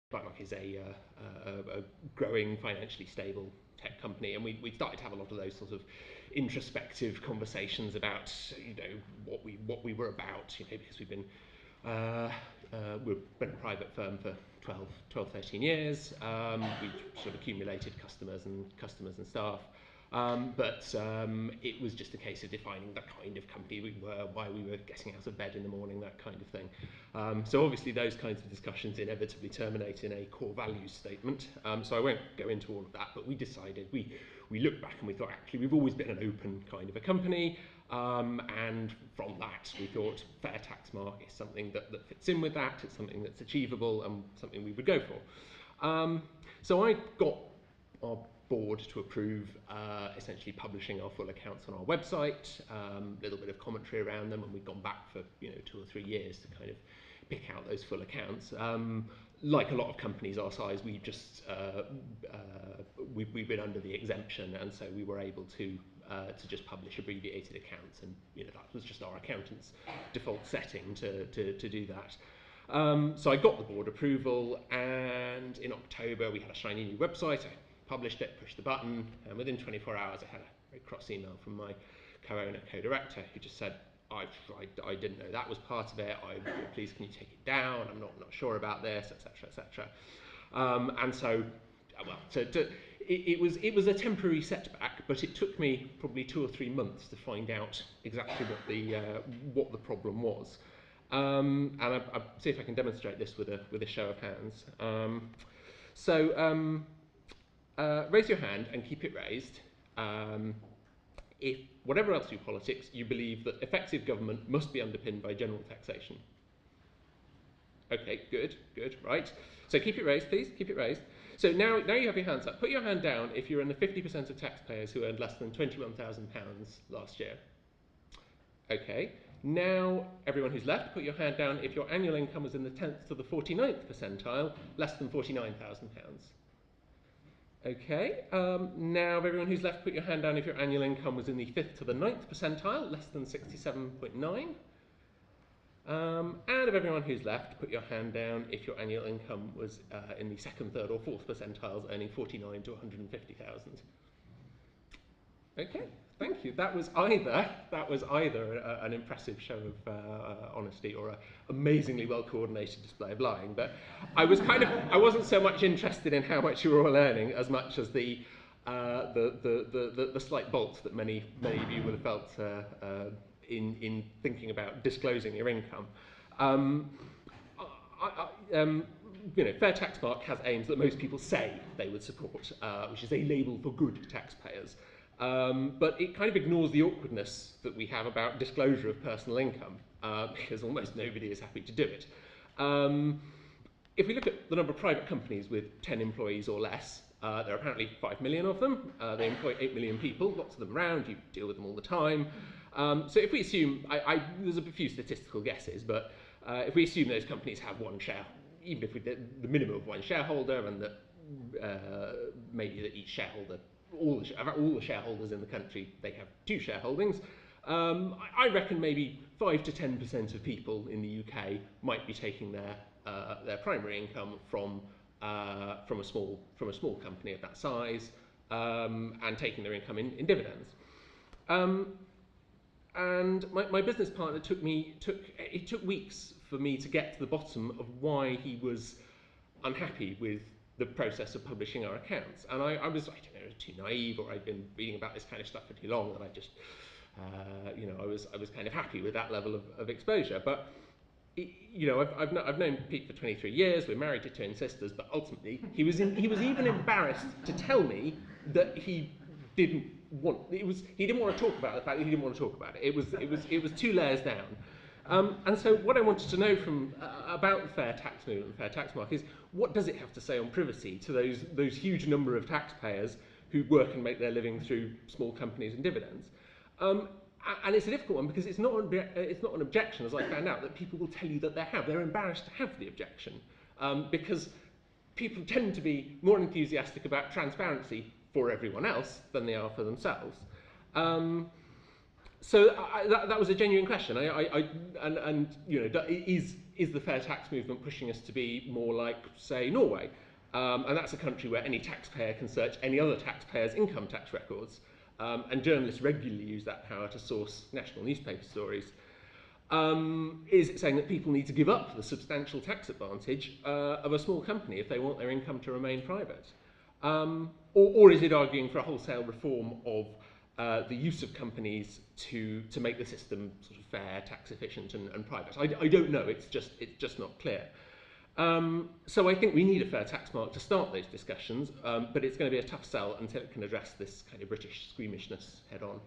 Bloch is a growing, financially stable tech company, and we started to have a lot of those sort of introspective conversations about what we were about, because we've been a private firm for 12 13 years. We've sort of accumulated customers and staff. But it was just a case of defining the kind of company we were, why we were getting out of bed in the morning, that kind of thing. So obviously those kinds of discussions inevitably terminate in a core values statement. So I won't go into all of that, but we decided, we looked back and we thought, actually, we've always been an open kind of a company. And from that, we thought fair tax mark is something that fits in with that. It's something that's achievable and something we would go for. So I got our board to approve essentially publishing our full accounts on our website, a little bit of commentary around them, and we've gone back for 2 or 3 years to kind of pick out those full accounts. Like a lot of companies our size, we've been under the exemption, and so we were able to just publish abbreviated accounts, and that was just our accountant's default setting to do that. So I got the board approval, and in October we had a shiny new website. I published it, pushed the button, and within 24 hours I had a very cross email from my co-owner, co-director, who just said, I didn't know that was part of it. Please, can you take it down? I'm not sure about this, etc., etc. And so, it was a temporary setback, but it took me probably 2 or 3 months to find out exactly what the problem was. And I'll see if I can demonstrate this with a show of hands. Raise your hand and keep it raised if, whatever else you politics, you believe that effective government must be underpinned by general taxation. Okay, good, right. So keep it raised, please, keep it raised. So now you have your hands up. Put your hand down if you're in the 50% of taxpayers who earned less than £21,000 last year. Okay, now everyone who's left, put your hand down if your annual income was in the 10th to the 49th percentile, less than £49,000. Okay, now everyone who's left, put your hand down if your annual income was in the 5th to the 9th percentile, less than 67.9. And of everyone who's left, put your hand down if your annual income was in the 2nd, 3rd or 4th percentiles, earning 49 to 150,000. Okay, thank you. That was either an impressive show of honesty or an amazingly well-coordinated display of lying. But I wasn't so much interested in how much you were all earning as much as the slight bolt that many of you would have felt in thinking about disclosing your income. Fair tax mark has aims that most people say they would support, which is a label for good taxpayers. But it kind of ignores the awkwardness that we have about disclosure of personal income, because almost nobody is happy to do it. If we look at the number of private companies with 10 employees or less, there are apparently 5 million of them. They employ 8 million people, lots of them around, you deal with them all the time. So if we assume, there's a few statistical guesses, but if we assume those companies have one share, even if we did the minimum of one shareholder, and that maybe that each shareholder, all the shareholders in the country, they have 2 shareholdings, I reckon maybe 5 to 10% of people in the UK might be taking their primary income from a small company of that size, and taking their income in dividends. And my business partner it took weeks for me to get to the bottom of why he was unhappy with the process of publishing our accounts. And I was, too naive, or I'd been reading about this kind of stuff for too long, and I just, I was kind of happy with that level of exposure. But I've known Pete for 23 years. We're married to twin sisters, but ultimately he was even embarrassed to tell me that he didn't want to talk about the fact that he didn't want to talk about it. It was 2 layers down. And so what I wanted to know about the fair tax movement, fair tax mark, is what does it have to say on privacy to those huge number of taxpayers who work and make their living through small companies and dividends? And it's a difficult one because it's not an objection, as I found out, that people will tell you that they have. They're embarrassed to have the objection because people tend to be more enthusiastic about transparency for everyone else than they are for themselves. So that was a genuine question. And you know, is the fair tax movement pushing us to be more like, say, Norway? And that's a country where any taxpayer can search any other taxpayer's income tax records, and journalists regularly use that power to source national newspaper stories. Is it saying that people need to give up the substantial tax advantage of a small company if they want their income to remain private? Or is it arguing for a wholesale reform of the use of companies to make the system sort of fair, tax efficient, and private? I don't know. It's just not clear. So I think we need a fair tax mark to start those discussions, but it's going to be a tough sell until it can address this kind of British squeamishness head on.